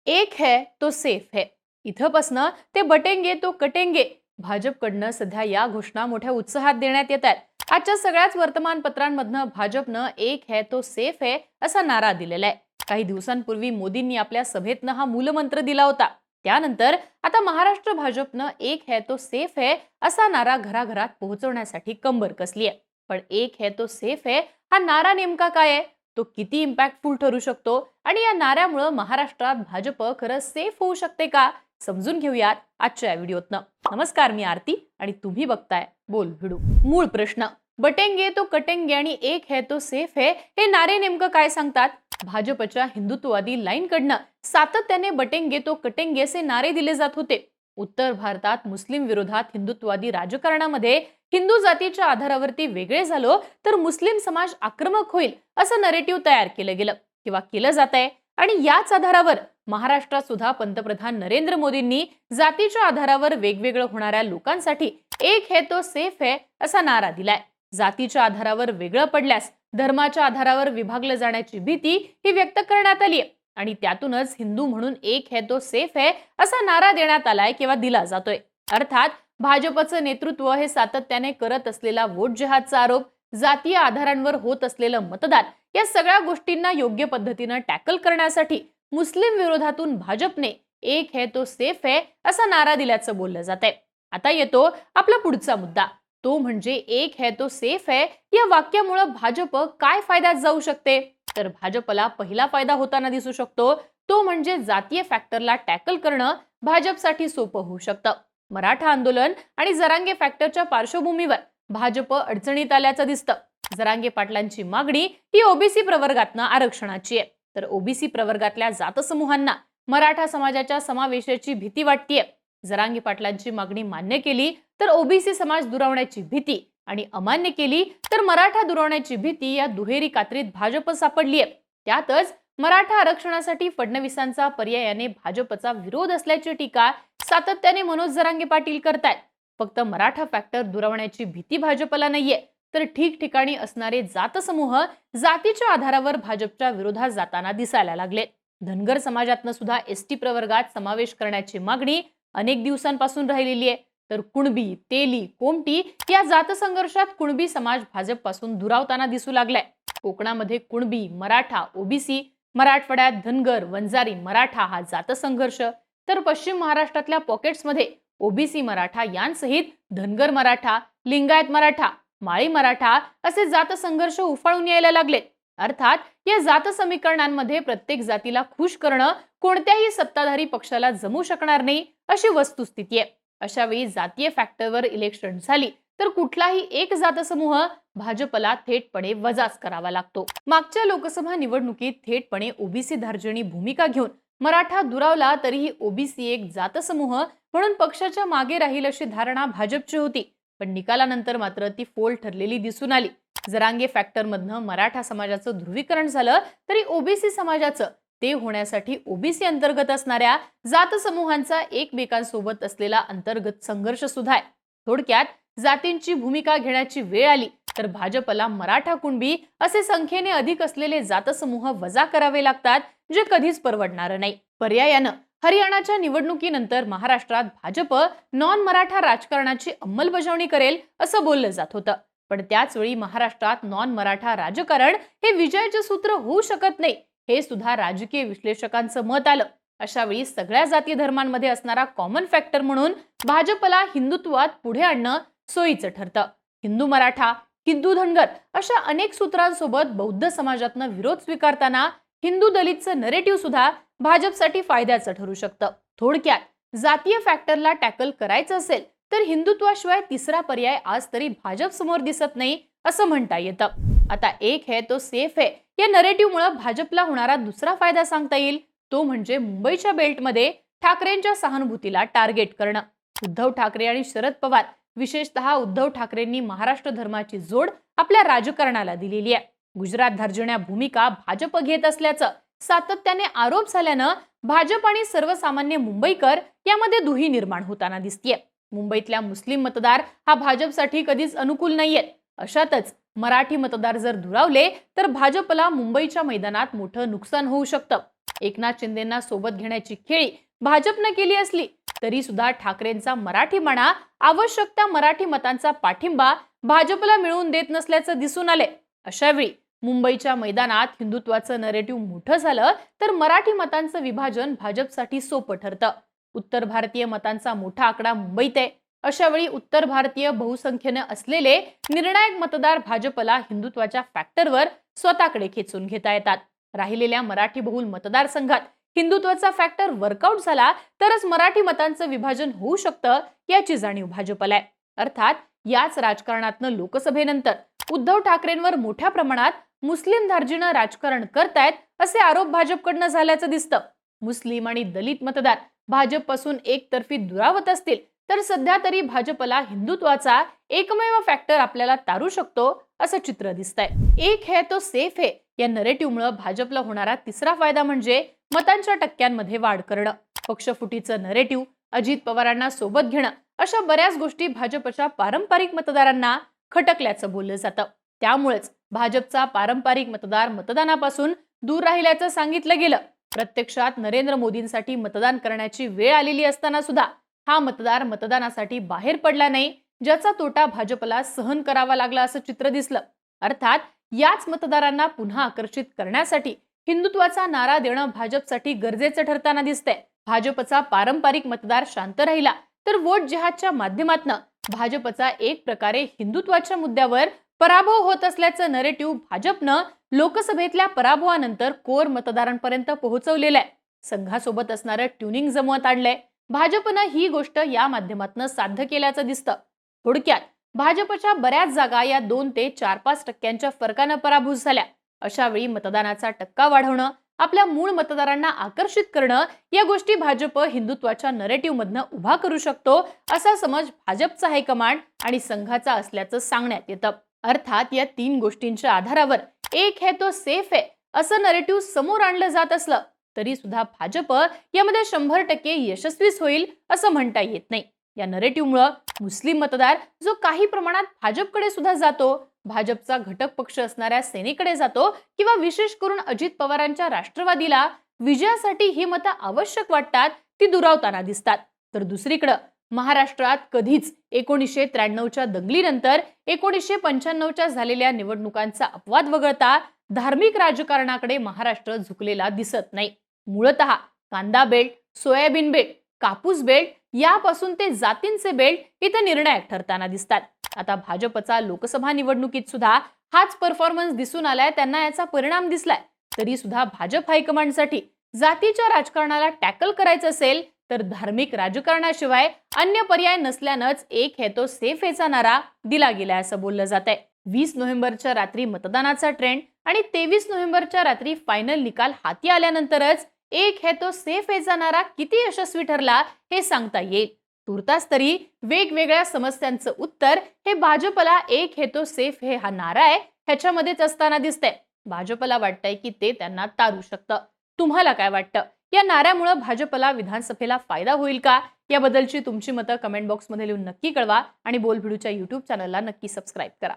एक है तो सेफ है. इथंपासनं ते बटेंगे तो कटेंगे. भाजपकडनं सध्या या घोषणा मोठ्या उत्साहात देण्यात येत आहेत. आजच्या सगळ्याच वर्तमानपत्रांमधनं भाजपनं एक है तो सेफ है असा नारा दिलेला आहे. काही दिवसांपूर्वी मोदींनी आपल्या सभेतनं हा मूलमंत्र दिला होता. त्यानंतर आता महाराष्ट्र भाजपनं एक है तो सेफ है असा नारा घराघरात पोहोचवण्यासाठी कंबर कसली आहे. पण एक है तो सेफ है हा नारा नेमका काय आहे, तो किती इम्पॅक्टफुल ठरू शकतो आणि या नाऱ्यामुळे महाराष्ट्रात भाजप खरं सेफ होऊ शकते का, समजून घेऊयात आजच्या व्हिडिओतनं. नमस्कार, मी आरती आणि तुम्ही बघताय बोल भिडू. मूळ प्रश्न, बटेंगे तो कटेंगे आणि एक है तो सेफ है हे नारे नेमकं काय सांगतात? भाजपच्या हिंदुत्ववादी लाईनकडनं सातत्याने बटेंगे तो कटेंगे असे नारे दिले जात होते. उत्तर भारतात मुस्लिम विरोधात हिंदुत्ववादी राजकारणामध्ये हिंदू जातीच्या आधारावरती वेगळे झालो तर मुस्लिम समाज आक्रमक होईल असं नरेटिव्ह तयार केलं गेलं किंवा केलं जात आहे. आणि याच आधारावर महाराष्ट्रात सुद्धा पंतप्रधान नरेंद्र मोदींनी जातीच्या आधारावर वेगवेगळं होणाऱ्या लोकांसाठी एक है तो सेफ है असा नारा दिलाय. जातीच्या आधारावर वेगळं पडल्यास धर्माच्या आधारावर विभागलं जाण्याची भीती ही व्यक्त करण्यात आली आहे आणि त्यातूनच हिंदू म्हणून एक है तो सेफ है असा नारा देण्यात आलाय किंवा दिला जातोय. अर्थात भाजपचं नेतृत्व हे सातत्याने करत असलेला वोट जिहादचा आरोप, जातीय आधारांवर होत असलेलं मतदान या सगळ्या गोष्टींना योग्य पद्धतीनं टॅकल करण्यासाठी मुस्लिम विरोधातून भाजपने एक है तो सेफ है असा नारा दिल्याचं बोललं जात आहे. आता येतो आपला पुढचा मुद्दा, तो म्हणजे एक है तो सेफ है या वाक्यामुळे भाजप काय फायद्यात जाऊ शकते. तर भाजपला पहिला फायदा होताना दिसू शकतो, तो म्हणजे जातीय फॅक्टरला टॅकल करणं भाजपसाठी सोपं होऊ शकतं. मराठा आंदोलन आणि जरांगे फॅक्टरच्या पार्श्वभूमीवर भाजप अडचणीत आल्याचं दिसतं. जरांगे पाटलांची मागणी ही ओबीसी प्रवर्गातनं आरक्षणाची आहे, तर ओबीसी प्रवर्गातल्या जातसमूहांना मराठा समाजाच्या समावेशाची भीती वाटतेय. जरांगे पाटलांची मागणी मान्य केली तर ओबीसी समाज दुरावण्याची भीती आणि अमान्य केली तर मराठा दुरावण्याची भीती या दुहेरी कात्रीत भाजप सापडली आहे. त्यातच मराठा आरक्षणासाठी फडणवीसांचा पर्यायाने भाजपचा विरोध असल्याची टीका सातत्याने मनोज जरांगे पाटील करतायत. फक्त मराठा फॅक्टर दुरावण्याची भीती भाजपला नाहीये, तर ठिकठिकाणी असणारे जातसमूह जातीच्या आधारावर भाजपच्या विरोधात जाताना दिसायला लागले. धनगर समाजातनं सुद्धा एसटी प्रवर्गात समावेश करण्याची मागणी अनेक दिवसांपासून राहिलेली आहे. तर कुणबी, तेली, कोमटी या जातसंघर्षात कुणबी समाज भाजपपासून दुरावताना दिसू लागलाय. कोकणामध्ये कुणबी, मराठा, ओबीसी, मराठवाड्यात धनगर, वंजारी, मराठा हा जातसंघर्ष, तर पश्चिम महाराष्ट्रातल्या पॉकेट्समध्ये ओबीसी मराठा यांसहित धनगर मराठा, लिंगायत मराठा, माळी मराठा असे जातसंघर्ष उफाळून यायला लागले. अर्थात या जात समीकरणांमध्ये प्रत्येक जातीला खुश करणं कोणत्याही सत्ताधारी पक्षाला जमू शकणार नाही अशी वस्तुस्थिती आहे. अशा वेळी जातीय फॅक्टरवर इलेक्शन झाली तर कुठलाही एक जातसमूह भाजपला थेटपणे वजाच करावा लागतो. मागच्या लोकसभा निवडणुकीत थेटपणे ओबीसी धार्जिणी भूमिका घेऊन मराठा दुरावला तरीही ओबीसी एक जातसमूह म्हणून पक्षाच्या मागे राहील अशी धारणा भाजपची होती. पण निकालानंतर मात्र ती फोल ठरलेली दिसून आली. जरांगे फॅक्टर मधनं मराठा समाजाचं ध्रुवीकरण झालं तरी ओबीसी समाजाचं ते होण्यासाठी ओबीसी अंतर्गत असणाऱ्या जातसमूहांचा एकमेकांसोबत असलेला अंतर्गत संघर्ष सुद्धा आहे. थोडक्यात जातींची भूमिका घेण्याची वेळ आली तर भाजपला मराठा, कुणबी असे संख्येने अधिक असलेले जातसमूह वजा करावे लागतात, जे कधीच परवडणार नाही. पर्यायानं हरियाणाच्या निवडणुकीनंतर महाराष्ट्रात भाजप नॉन मराठा राजकारणाची अंमलबजावणी करेल असं बोललं जात होतं. पण त्याच वेळी महाराष्ट्रात नॉन मराठा राजकारण हे विजयाचे सूत्र होऊ शकत नाही, हे सुद्धा राजकीय विश्लेषकांचं मत आलं. अशा वेळी सगळ्या जाती धर्मांमध्ये असणारा कॉमन फॅक्टर म्हणून भाजपला हिंदुत्वात पुढे आणणं सोयीचं ठरतं. हिंदू मराठा, हिंदू धनगर अशा अनेक सूत्रांसोबत बौद्ध समाजातनं विरोध स्वीकारताना हिंदू दलितचं नरेटिव्ह सुद्धा भाजपसाठी फायद्याचं ठरू शकतं. थोडक्यात जातीय फॅक्टरला टॅकल करायचं असेल तर हिंदुत्वाशिवाय तिसरा पर्याय आज तरी भाजप समोर दिसत नाही असं म्हणता येतं. आता एक है तो सेफ है या नरेटिव्हमुळे भाजपला होणारा दुसरा फायदा सांगता येईल, तो म्हणजे मुंबईच्या बेल्टमध्ये ठाकरेंच्या सहानुभूतीला टार्गेट करणं. उद्धव ठाकरे आणि शरद पवार, विशेषतः उद्धव ठाकरेंनी महाराष्ट्र धर्माची जोड आपल्या राजकारणाला दिलेली आहे. गुजरात धार्जिण्या भूमिका भाजप घेत असल्याचं सातत्याने आरोप झाल्यानं भाजप आणि सर्वसामान्य मुंबईकर यामध्ये दुही निर्माण होताना दिसतीये. मुंबईतल्या मुस्लिम मतदार हा भाजपसाठी कधीच अनुकूल नाहीयेत. अशातच मराठी मतदार जर दुरावले तर भाजपला मुंबईच्या मैदानात मोठं नुकसान होऊ शकतं. एकनाथ शिंदेंना सोबत घेण्याची खेळी भाजपनं केली असली तरी सुद्धा ठाकरेंचा मराठी म्हणा आवश्यकता मराठी मतांचा पाठिंबा भाजपला मिळवून देत नसल्याचं दिसून आले. अशा वेळी मुंबईच्या मैदानात हिंदुत्वाचं नरेटिव्ह मोठं झालं तर मराठी मतांचं विभाजन भाजपसाठी सोपं ठरतं. उत्तर भारतीय मतांचा मोठा आकडा मुंबईत आहे. अशा वेळी उत्तर भारतीय बहुसंख्येने असलेले निर्णायक मतदार भाजपला हिंदुत्वाच्या फॅक्टरवर स्वतःकडे खेचून घेता येतात. राहिलेल्या मराठी बहुल मतदारसंघात हिंदुत्वाचा फॅक्टर वर्कआउट झाला तरच मराठी मतांचं विभाजन होऊ शकतं याची जाणीव भाजपला आहे. अर्थात याच राजकारणातनं लोकसभेनंतर उद्धव ठाकरेंवर मोठ्या प्रमाणात मुस्लिम धार्जिणं राजकारण करतायत असे आरोप भाजपकडनं झाल्याचं दिसतं. मुस्लिम आणि दलित मतदार भाजपपासून एकतर्फी दुरावत असतील तर सध्या तरी भाजपला हिंदुत्वाचा एकमेव फॅक्टर आपल्याला तारू शकतो असं चित्र दिसतंय. एक है तो सेफ है या नरेटिव्हमुळे भाजपला होणारा तिसरा फायदा म्हणजे मतांच्या टक्क्यांमध्ये वाढ करणं. पक्षफुटीचं नरेटिव्ह, अजित पवारांना सोबत घेणं अशा बऱ्याच गोष्टी भाजपच्या पारंपरिक मतदारांना खटकल्याचं बोललं जातं. त्यामुळेच भाजपचा पारंपरिक मतदार मतदानापासून दूर राहिल्याचं सांगितलं गेलं. प्रत्यक्षात नरेंद्र मोदींसाठी मतदान करण्याची वेळ आलेली असताना सुद्धा हा मतदार मतदानासाठी बाहेर पडला नाही, ज्याचा तोटा भाजपला सहन करावा लागला असं चित्र दिसलं. अर्थात याच मतदारांना पुन्हा आकर्षित करण्यासाठी हिंदुत्वाचा नारा देणं भाजपसाठी गरजेचं ठरताना दिसतंय. भाजपचा पारंपरिक मतदार शांत राहिला तर वोट जिहादच्या माध्यमातून भाजपचा एक प्रकारे हिंदुत्वाच्या मुद्द्यावर पराभव होत असल्याचं नरेटिव्ह भाजपनं लोकसभेतल्या पराभवानंतर कोर मतदारांपर्यंत पोहोचवलेलं आहे. संघासोबत असणारं ट्युनिंग जमवत आणलंय. भाजपनं ही गोष्ट या माध्यमातून साध्य केल्याचं दिसतं. थोडक्यात भाजपच्या बऱ्याच जागा या 2 ते 4-5 टक्क्यांच्या फरकानं पराभूत झाल्या. अशा वेळी मतदानाचा टक्का वाढवणं, आपल्या मूळ मतदारांना आकर्षित करणं या गोष्टी भाजप हिंदुत्वाच्या नरेटिव्ह मधनं उभा करू शकतो असा समज भाजपचा हायकमांड आणि संघाचा असल्याचं सांगण्यात येतं. अर्थात या 3 गोष्टींच्या आधारावर एक है तो सेफ है असं नरेटिव्ह समोर आणलं जात असलं तरी सुद्धा भाजप यामध्ये 100% यशस्वीच होईल असं म्हणता येत नाही. या नरेटिव्हमुळे मुस्लिम मतदार जो काही प्रमाणात भाजपकडे सुद्धा जातो, भाजपचा घटक पक्ष असणाऱ्या सेनेकडे जातो किंवा विशेष करून अजित पवारांच्या राष्ट्रवादीला विजयासाठी ही मतं आवश्यक वाटतात ती दुरावताना दिसतात. तर दुसरीकडे महाराष्ट्रात कधीच 1993च्या दंगलीनंतर 1995च्या झालेल्या निवडणुकांचा अपवाद वगळता धार्मिक राजकारणाकडे महाराष्ट्र झुकलेला दिसत नाही. मूळतः कांदा बेल्ट, सोयाबीन बेल्ट, कापूस बेल्ट यापासून ते जातींचे बेल्ट इथे निर्णायक ठरताना दिसतात. आता भाजपचा लोकसभा निवडणुकीत सुद्धा हाच परफॉर्मन्स दिसून आलाय. त्यांना याचा परिणाम दिसलाय. तरी सुद्धा भाजप हायकमांडसाठी जातीच्या राजकारणाला टॅकल करायचं असेल तर धार्मिक राजकारणाशिवाय अन्य पर्याय नसल्यानंच एक है तो सेफ हेचा नारा दिला गेलाय असं बोललं जात आहे. 20 नोव्हेंबरच्या रात्री मतदानाचा ट्रेंड आणि 23 नोव्हेंबरच्या रात्री फायनल निकाल हाती आल्यानंतरच एक है तो सेफ हेचा नारा किती यशस्वी ठरला हे सांगता येईल. तुर्तास तरी वेगवेगळ्या समस्यांचं उत्तर हे भाजपला एक है तो सेफ हे हा नारा आहे ह्याच्यामध्येच असताना दिसतंय. भाजपला वाटतंय की ते त्यांना तारू शकतं. तुम्हाला काय वाटतं? या नाऱ्यामुळे भाजपला विधानसभेला फायदा होईल का? याबद्दलची तुमची मतं कमेंट बॉक्समध्ये लिहून नक्की कळवा आणि बोलभिडूच्या YouTube चॅनलला नक्की सबस्क्राईब करा.